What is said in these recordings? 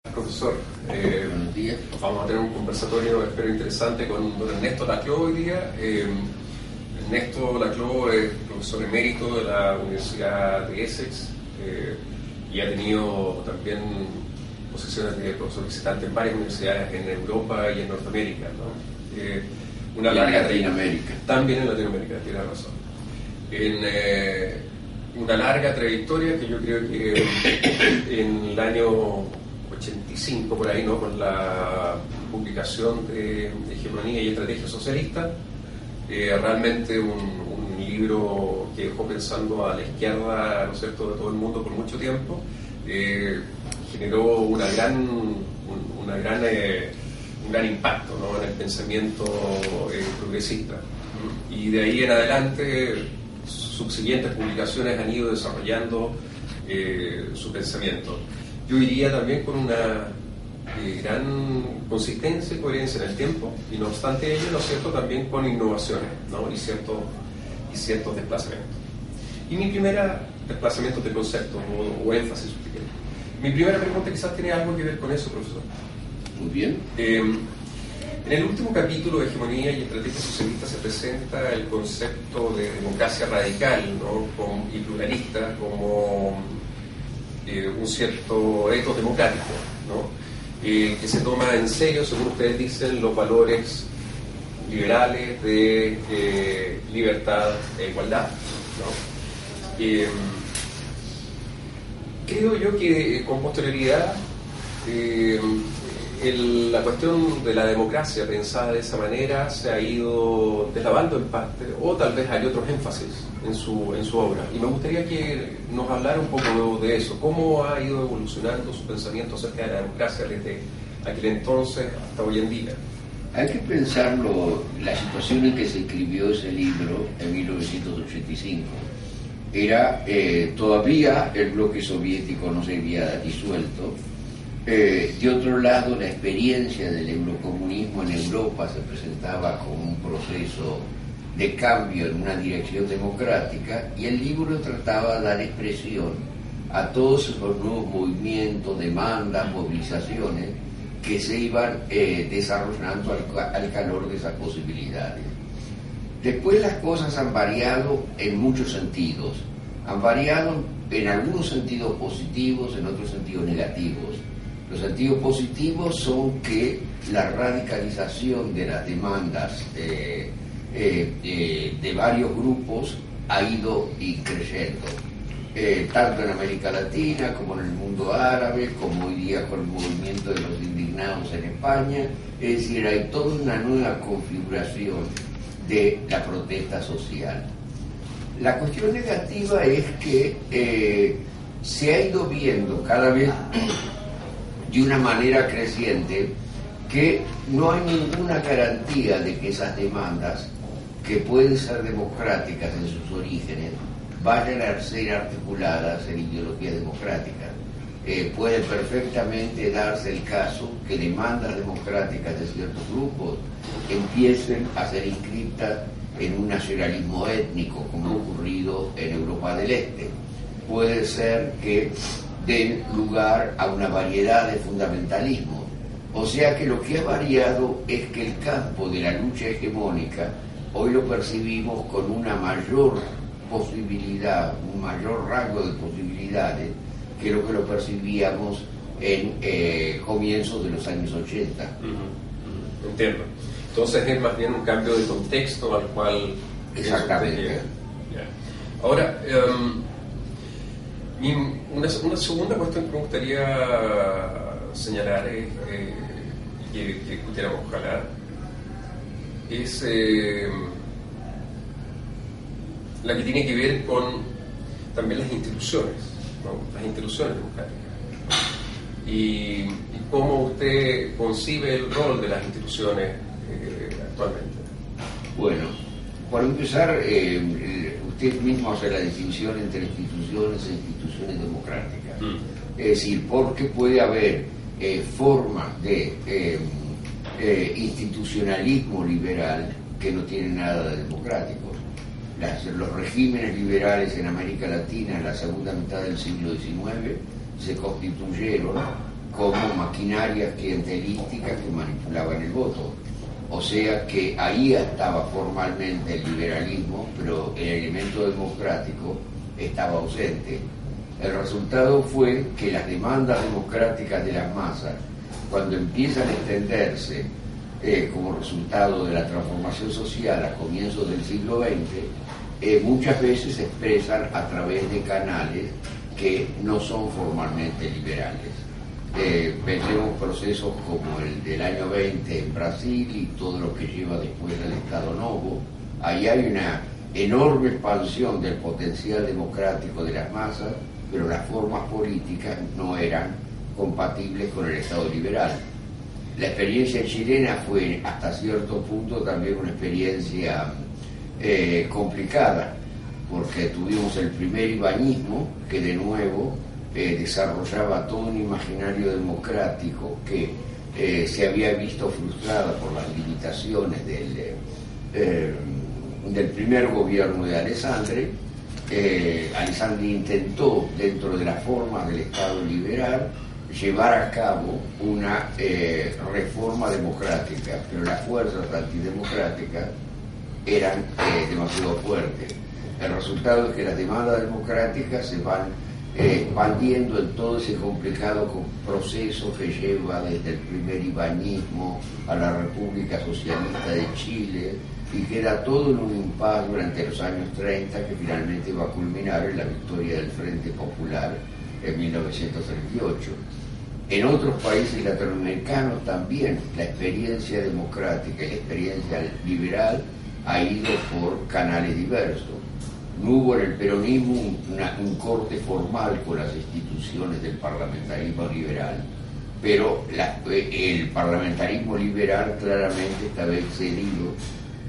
Profesor, Buenos días. vamos a tener un conversatorio, espero interesante, con don Ernesto Laclau hoy día. Ernesto Laclau es profesor emérito de la Universidad de Essex y ha tenido también posiciones de profesor visitante en varias universidades en Europa y en Norteamérica, ¿no? Una larga Latinoamérica. También en Latinoamérica, tiene razón. Una larga trayectoria que yo creo que en el año 85 por ahí, ¿no? Con la publicación de Hegemonía y Estrategia Socialista, realmente un libro que dejó pensando a la izquierda, ¿no es cierto?, de todo el mundo por mucho tiempo, generó un gran impacto, ¿no?, en el pensamiento progresista. Y de ahí en adelante subsiguientes publicaciones han ido desarrollando su pensamiento. Yo diría también con una gran consistencia y coherencia en el tiempo, y no obstante ello, ¿no es cierto?, también con innovaciones, ¿no?, y ciertos desplazamientos. Y mi primera desplazamiento de conceptos o énfasis, si quieren. Mi primera pregunta quizás tiene algo que ver con eso, profesor. Muy bien. En el último capítulo de Hegemonía y Estrategia Socialista se presenta el concepto de democracia radical, ¿no?, y pluralista como un cierto etos democrático, ¿no?, que se toma en serio, según ustedes dicen, los valores liberales de libertad e igualdad, ¿no? Creo yo que con posterioridad la cuestión de la democracia pensada de esa manera se ha ido deslavando en parte, o tal vez hay otros énfasis en su obra, y me gustaría que nos hablara un poco de eso. ¿Cómo ha ido evolucionando su pensamiento acerca de la democracia desde aquel entonces hasta hoy en día? Hay que pensarlo, la situación en que se escribió ese libro en 1985 era todavía el bloque soviético no se había disuelto. De otro lado, la experiencia del eurocomunismo en Europa se presentaba como un proceso de cambio en una dirección democrática, y el libro trataba de dar expresión a todos esos nuevos movimientos, demandas, movilizaciones que se iban desarrollando al calor de esas posibilidades. Después las cosas han variado en muchos sentidos. Han variado en algunos sentidos positivos, en otros sentidos negativos. Los sentidos positivos son que la radicalización de las demandas de varios grupos ha ido creciendo, tanto en América Latina como en el mundo árabe, como hoy día con el movimiento de los indignados en España. Es decir, hay toda una nueva configuración de la protesta social. La cuestión negativa es que se ha ido viendo cada vez de una manera creciente que no hay ninguna garantía de que esas demandas, que pueden ser democráticas en sus orígenes, vayan a ser articuladas en ideología democrática. Puede perfectamente darse el caso que demandas democráticas de ciertos grupos empiecen a ser inscritas en un nacionalismo étnico, como ha ocurrido en Europa del Este. Puede ser que den lugar a una variedad de fundamentalismos. O sea que lo que ha variado es que el campo de la lucha hegemónica hoy lo percibimos con una mayor posibilidad, un mayor rango de posibilidades que lo percibíamos en comienzos de los años 80. Entiendo. Entonces es más bien un cambio de contexto al cual... Exactamente. Ahora, una segunda cuestión que me gustaría señalar que discutiéramos, ojalá, es la que tiene que ver con también las instituciones, ¿no?, las instituciones democráticas, y cómo usted concibe el rol de las instituciones actualmente. Bueno, para empezar, usted mismo hace la distinción entre instituciones e instituciones democráticas. Es decir, porque puede haber formas de institucionalismo liberal que no tienen nada de democrático. Los regímenes liberales en América Latina en la segunda mitad del siglo XIX se constituyeron como maquinarias clientelísticas que manipulaban el voto. O sea que ahí estaba formalmente el liberalismo, pero el elemento democrático estaba ausente. El resultado fue que las demandas democráticas de las masas, cuando empiezan a extenderse como resultado de la transformación social a comienzos del siglo XX, muchas veces se expresan a través de canales que no son formalmente liberales. Pensemos procesos como el del año 20 en Brasil y todo lo que lleva después al Estado Novo. Ahí hay una enorme expansión del potencial democrático de las masas, pero las formas políticas no eran compatibles con el Estado liberal. La experiencia chilena fue hasta cierto punto también una experiencia complicada, porque tuvimos el primer ibañismo que de nuevo desarrollaba todo un imaginario democrático que se había visto frustrada por las limitaciones del primer gobierno de Alessandri. Alessandri intentó, dentro de las formas del Estado liberal, llevar a cabo una reforma democrática, pero las fuerzas antidemocráticas eran demasiado fuertes. El resultado es que las demandas democráticas se van expandiendo en todo ese complicado proceso que lleva desde el primer ibañismo a la República Socialista de Chile, y queda todo en un impasse durante los años 30 que finalmente va a culminar en la victoria del Frente Popular en 1938. En otros países latinoamericanos también la experiencia democrática y la experiencia liberal ha ido por canales diversos. No hubo en el peronismo un corte formal con las instituciones del parlamentarismo liberal, pero el parlamentarismo liberal claramente estaba excedido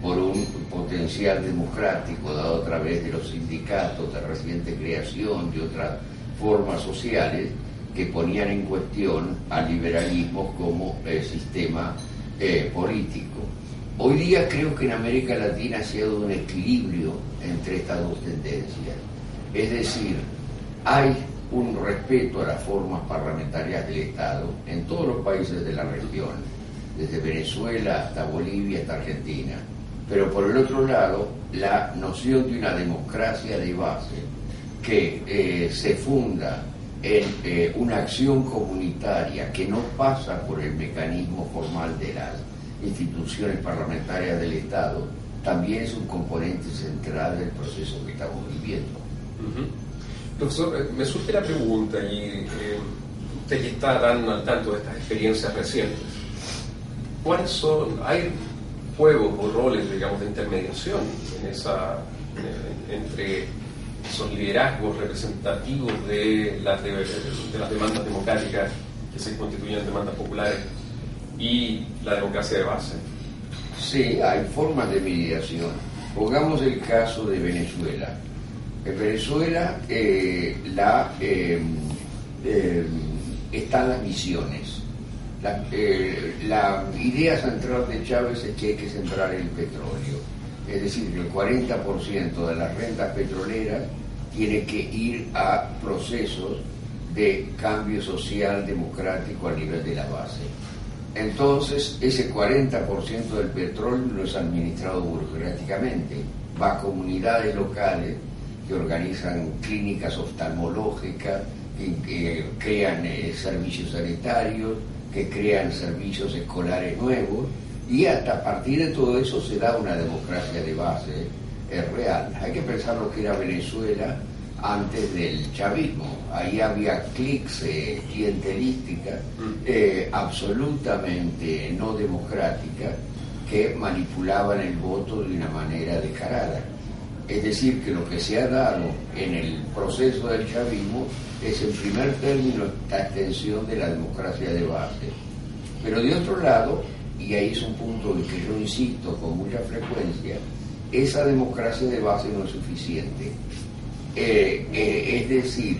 por un potencial democrático dado a través de los sindicatos de reciente creación y otras formas sociales que ponían en cuestión al liberalismo como sistema político. Hoy día creo que en América Latina se ha dado un equilibrio entre estas dos tendencias. Es decir, hay un respeto a las formas parlamentarias del Estado en todos los países de la región, desde Venezuela hasta Bolivia hasta Argentina. Pero por el otro lado, la noción de una democracia de base que se funda en una acción comunitaria que no pasa por el mecanismo formal de las instituciones parlamentarias del Estado, también es un componente central del proceso que estamos viviendo. Profesor, me surge la pregunta, y usted que está tan al tanto de estas experiencias recientes, ¿cuáles son, hay juegos o roles, digamos, de intermediación entre esos liderazgos representativos de las demandas democráticas que se constituyen en demandas populares y la democracia de base? Sí, hay formas de mediación. Pongamos el caso de Venezuela. En Venezuela están las misiones. La idea central de Chávez es que hay que sembrar el petróleo. Es decir, que el 40% de las rentas petroleras tiene que ir a procesos de cambio social democrático a nivel de la base. Entonces, ese 40% del petróleo no es administrado burocráticamente, va a comunidades locales que organizan clínicas oftalmológicas, que crean servicios sanitarios, que crean servicios escolares nuevos, y hasta a partir de todo eso se da una democracia de base real. Hay que pensar lo que era Venezuela antes del chavismo. Ahí había clics clientelísticas absolutamente no democráticas que manipulaban el voto de una manera descarada. Es decir, que lo que se ha dado en el proceso del chavismo es, en primer término, esta extensión de la democracia de base. Pero de otro lado, y ahí es un punto en que yo insisto con mucha frecuencia, esa democracia de base no es suficiente. Es decir,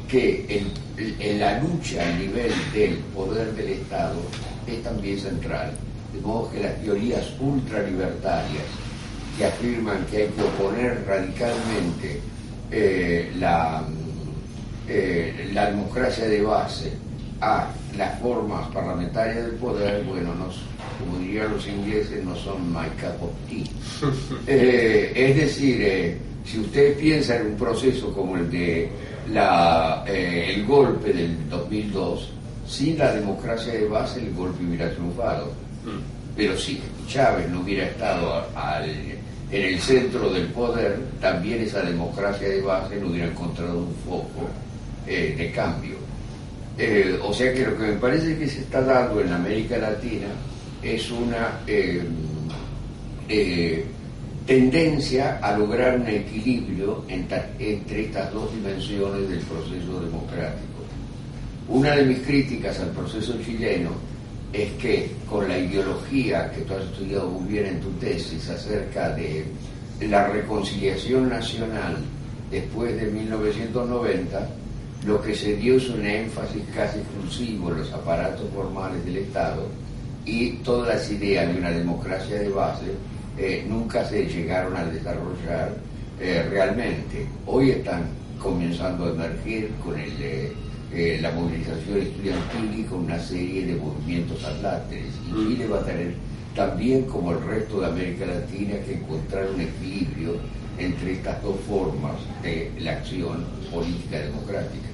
que en la lucha a nivel del poder del Estado es también central. De modo que las teorías ultralibertarias que afirman que hay que oponer radicalmente la democracia de base a las formas parlamentarias del poder, bueno, como dirían los ingleses, no son my cup of tea. Es decir, si ustedes piensan en un proceso como el de el golpe del 2002, sin la democracia de base el golpe hubiera triunfado. Pero si Chávez no hubiera estado en el centro del poder, también esa democracia de base no hubiera encontrado un foco de cambio. O sea que lo que me parece que se está dando en América Latina es una tendencia a lograr un equilibrio entre estas dos dimensiones del proceso democrático. Una de mis críticas al proceso chileno es que con la ideología que tú has estudiado muy bien en tu tesis acerca de la reconciliación nacional después de 1990, lo que se dio es un énfasis casi exclusivo en los aparatos formales del Estado y todas las ideas de una democracia de base nunca se llegaron a desarrollar realmente. Hoy están comenzando a emerger con la movilización estudiantil y con una serie de movimientos atláteres. Y Chile va a tener también, como el resto de América Latina, que encontrar un equilibrio entre estas dos formas de la acción política democrática.